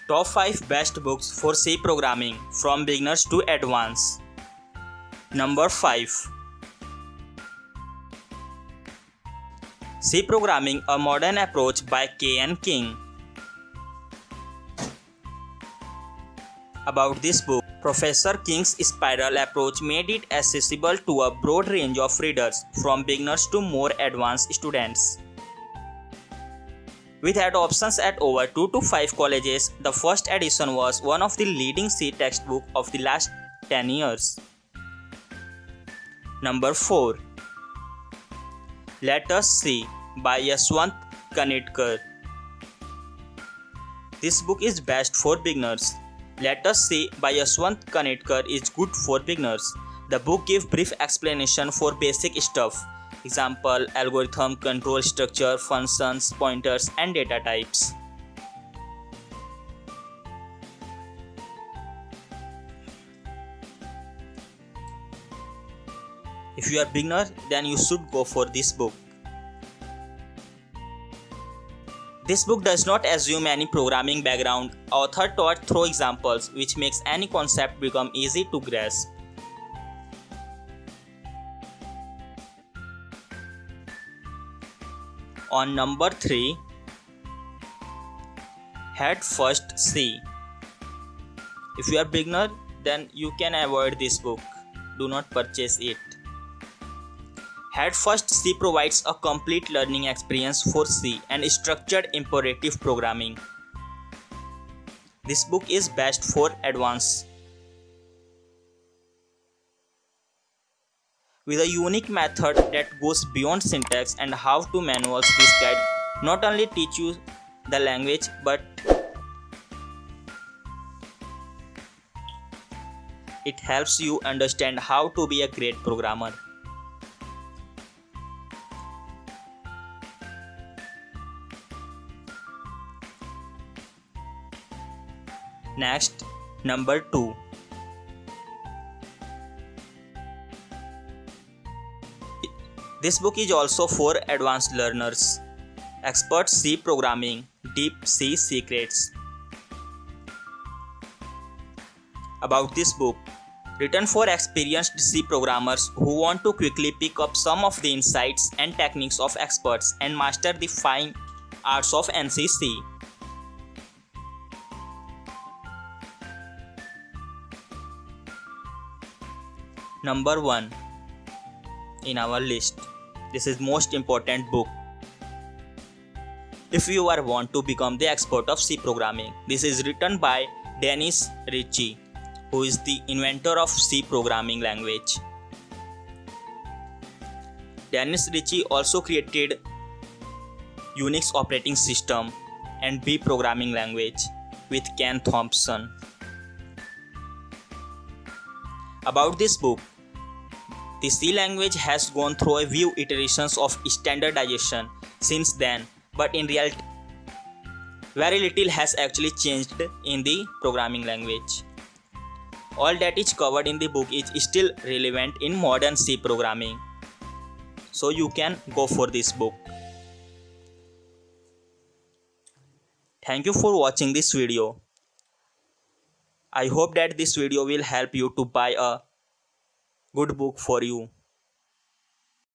Top 5 best books for C programming from beginners to advanced. Number 5. C Programming, a Modern Approach by K.N. King. About this book, Professor King's spiral approach made it accessible to a broad range of readers, from beginners to more advanced students. With adoptions at over 2 to 5 colleges, the first edition was one of the leading C textbooks of the last 10 years. Number 4. Let Us See by Yashwant Kanitkar. This book is best for beginners. Let Us See by Yashwant Kanitkar is good for beginners. The book gives brief explanation for basic stuff. Example, algorithm, control structure, functions, pointers, and data types. If you are beginner, then you should go for this book. This book does not assume any programming background. Author taught through examples, which makes any concept become easy to grasp. On number 3, Head First C. If you are beginner, then you can avoid this book. Do not purchase it. Head First C provides a complete learning experience for C and structured imperative programming. This book is best for advanced. With a unique method that goes beyond syntax and how to manuals, this guide not only teach you the language but it helps you understand how to be a great programmer. Next, number 2. This book is also for advanced learners. Expert C Programming, Deep C Secrets. About this book, written for experienced C programmers who want to quickly pick up some of the insights and techniques of experts and master the fine arts of NCC. Number 1 in our list. This is most important book. If you want to become the expert of C programming, this is written by Dennis Ritchie, who is the inventor of C programming language. Dennis Ritchie also created Unix operating system and B programming language with Ken Thompson. About this book, the C language has gone through a few iterations of standardization since then, but in reality, very little has actually changed in the programming language. All that is covered in the book is still relevant in modern C programming. So you can go for this book. Thank you for watching this video. I hope that this video will help you to buy a good book for you.